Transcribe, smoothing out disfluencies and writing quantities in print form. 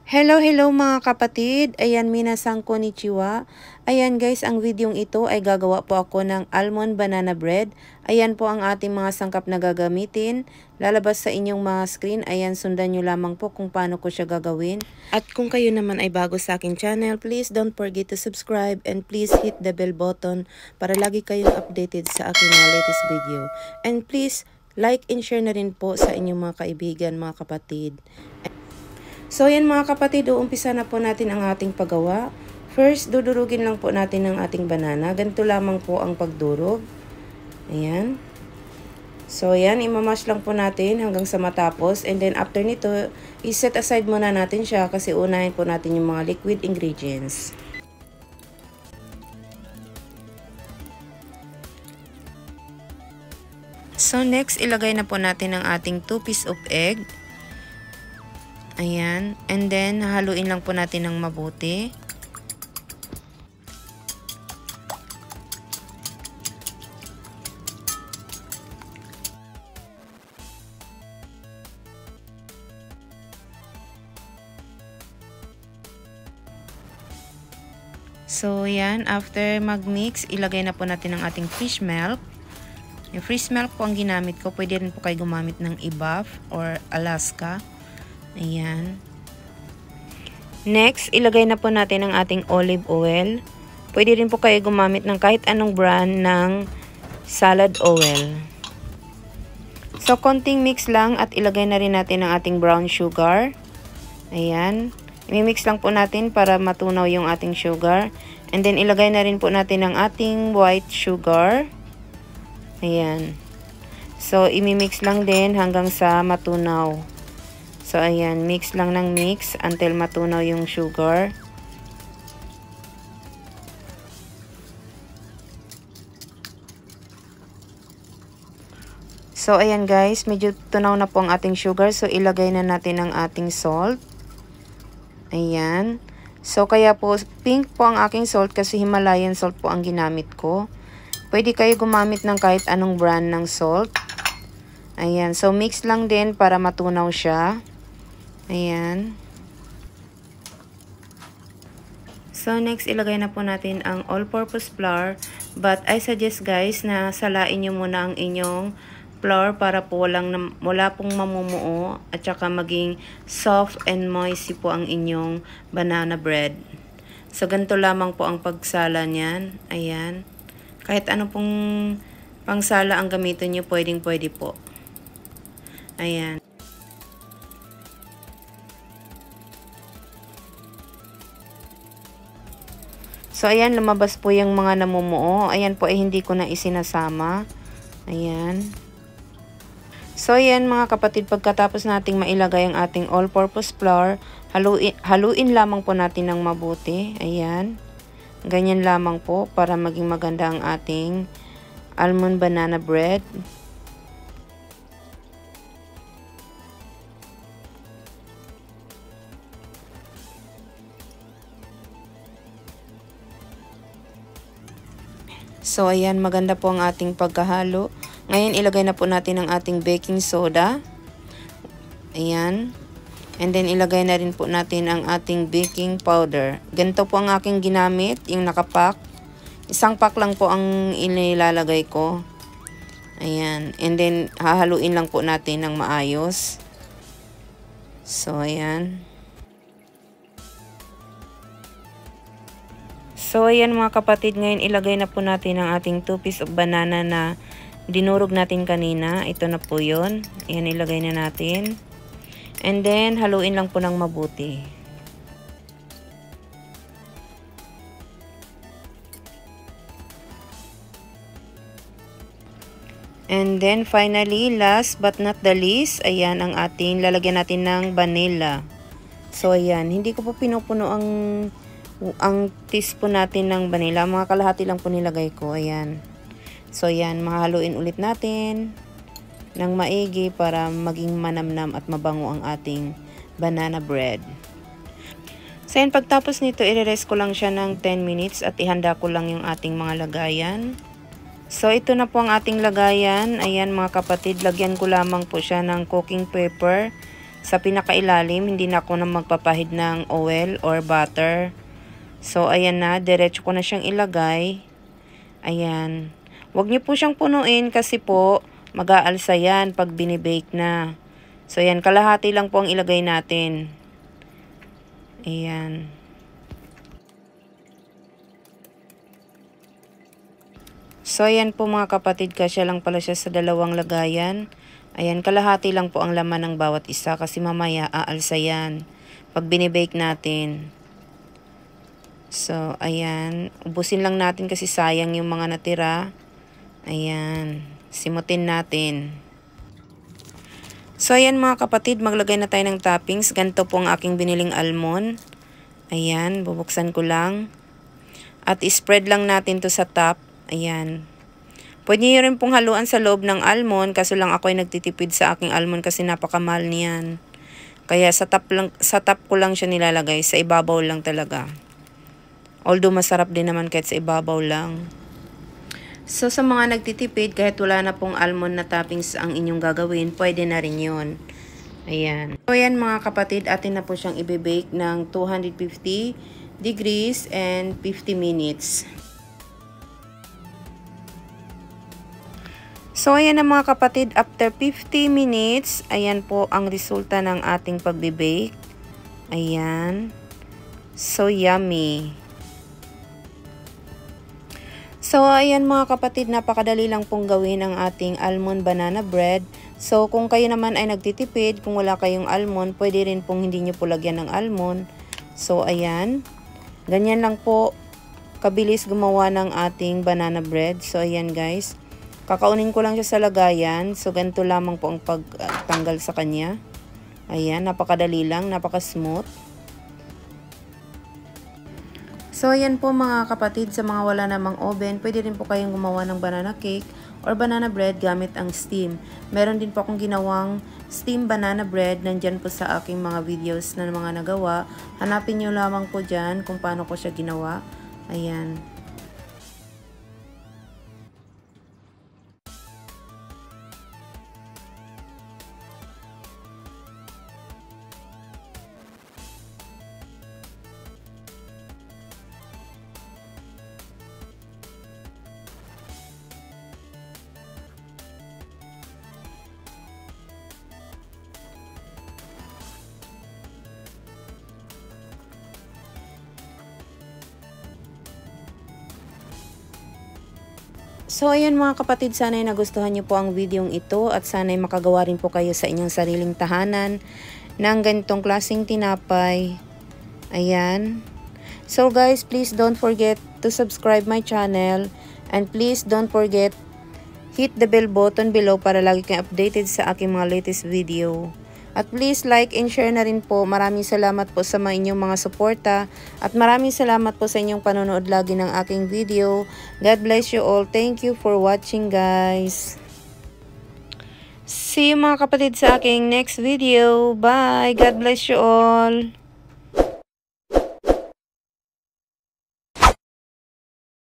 Hello mga kapatid. Ayan, minasan konnichiwa. Ayan guys, ang videong ito ay gagawa po ako ng almond banana bread. Ayan po ang ating mga sangkap na gagamitin. Lalabas sa inyong mga screen. Ayan, sundan nyo lamang po kung paano ko siya gagawin. At kung kayo naman ay bago sa akin channel, please don't forget to subscribe and please hit the bell button para lagi kayong updated sa aking mga latest video. And please like and share na rin po sa inyong mga kaibigan, mga kapatid. So yan mga kapatid, uumpisa na po natin ang ating paggawa. First, dudurugin lang po natin ang ating banana. Ganito lamang po ang pagdurog. Ayan. So yan, imamash lang po natin hanggang sa matapos. And then after nito, iset aside muna natin siya kasi unahin po natin yung mga liquid ingredients. So next, ilagay na po natin ang ating 2 pieces of egg. Ayan. And then, haluin lang po natin ng mabuti. So, yan. After mag-mix, ilagay na po natin ang ating fish milk. Yung fish milk po ang ginamit ko. Pwede rin po kayo gumamit ng Ebaf or Alaska. Ayan. Next, ilagay na po natin ang ating olive oil. Pwede rin po kayo gumamit ng kahit anong brand ng salad oil. So, konting mix lang at ilagay na rin natin ang ating brown sugar. Ayan. I-mix lang po natin para matunaw yung ating sugar. And then, ilagay na rin po natin ang ating white sugar. Ayan. So, i-mix lang din hanggang sa matunaw. So, ayan, mix lang ng mix until matunaw yung sugar. So, ayan guys, medyo tunaw na po ang ating sugar. So, ilagay na natin ang ating salt. Ayan. So, kaya po, pink po ang aking salt kasi Himalayan salt po ang ginamit ko. Pwede kayo gumamit ng kahit anong brand ng salt. Ayan. So, mix lang din para matunaw siya. Ayan. So, next, ilagay na po natin ang all-purpose flour. But, I suggest guys na salain nyo muna ang inyong flour para po wala pong mamumuo at saka maging soft and moisty po ang inyong banana bread. So, ganito lamang po ang pagsala niyan. Ayan. Kahit ano pong pangsala ang gamitin nyo, pwedeng-pwede po. Ayan. So, ayan, lumabas po yung mga namumuo. Ayan po ay hindi ko na isinasama. Ayan. So, ayan mga kapatid, pagkatapos nating mailagay ang ating all-purpose flour, haluin lamang po natin ng mabuti. Ayan. Ganyan lamang po para maging maganda ang ating almond banana bread. So, ayan, maganda po ang ating pagkahalo. Ngayon, ilagay na po natin ang ating baking soda. Ayan. And then, ilagay na rin po natin ang ating baking powder. Ganito po ang aking ginamit, yung nakapack. Isang pack lang po ang inilalagay ko. Ayan. And then, hahaluin lang po natin ng maayos. So, ayan. So, ayan mga kapatid, ngayon ilagay na po natin ang ating 2 pieces of banana na dinurog natin kanina. Ito na po yun. Ayan, ilagay na natin. And then, haluin lang po ng mabuti. And then, finally, last but not the least, ayan ang ating, lalagyan natin ng vanilla. So, ayan, hindi ko po pinupuno ang teaspoon natin ng vanilla. Mga kalahati lang po nilagay ko. Ayan. So, ayan. Mahaluin ulit natin ng maigi para maging manamnam at mabango ang ating banana bread. So, ayan. Pagtapos nito, i-rest ko lang siya ng 10 minutes at ihanda ko lang yung ating mga lagayan. So, ito na po ang ating lagayan. Ayan mga kapatid. Lagyan ko lamang po siya ng cooking pepper. sa pinakailalim. Hindi na ako na magpapahid ng oil or butter. So, ayan na. Diretso ko na siyang ilagay. Ayan. Huwag niyo po siyang punuin kasi po mag-aalsa yan pag binibake na. So, ayan. Kalahati lang po ang ilagay natin. Ayan. So, ayan po mga kapatid. Kasya lang pala siya sa dalawang lagayan. Ayan. Kalahati lang po ang laman ng bawat isa kasi mamaya aalsa yan pag binibake natin. So, ayan. Ubusin lang natin kasi sayang yung mga natira. Ayan. Simutin natin. So, ayan mga kapatid. Maglagay na tayo ng toppings. Ganito po ang aking biniling almond. Ayan. Bubuksan ko lang. At spread lang natin to sa top. Ayan. Pwede nyo rin pong haluan sa loob ng almond. Kaso lang ako ay nagtitipid sa aking almond kasi napakamahal niyan. Kaya sa top ko lang siya nilalagay. Sa ibabaw lang talaga. Although masarap din naman kahit sa ibabaw lang. So sa mga nagtitipid, kahit wala na pong almond na toppings ang inyong gagawin, pwede na rin yun. Ayan. So ayan mga kapatid, atin na po siyang ibibake ng 250 degrees and 50 minutes. So ayan na mga kapatid, after 50 minutes, ayan po ang resulta ng ating pagbibake. Ayan. So yummy. So, ayan mga kapatid, napakadali lang pong gawin ang ating almond banana bread. So, kung kayo naman ay nagtitipid, kung wala kayong almond, pwede rin pong hindi nyo po lagyan ng almond. So, ayan. Ganyan lang po kabilis gumawa ng ating banana bread. So, ayan guys. Kakaunin ko lang siya sa lagayan. So, ganito lamang po ang pagtanggal sa kanya. Ayan, napakadali lang, napaka-smooth. So, ayan po mga kapatid, sa mga wala namang oven, pwede rin po kayong gumawa ng banana cake or banana bread gamit ang steam. Meron din po akong ginawang steam banana bread, nandyan po sa aking mga videos na mga nagawa. Hanapin nyo lamang po dyan kung paano ko siya ginawa. Ayan. So, ayan mga kapatid, sana'y nagustuhan niyo po ang videong ito at sana'y makagawa rin po kayo sa inyong sariling tahanan ng ganitong klaseng tinapay. Ayan. So guys, please don't forget to subscribe my channel and please don't forget hit the bell button below para lagi kayong updated sa aking mga latest video. At please like and share na rin po. Maraming salamat po sa mga inyong mga suporta. At maraming salamat po sa inyong panonood lagi ng aking video. God bless you all. Thank you for watching guys. See you mga kapatid sa aking next video. Bye. God bless you all.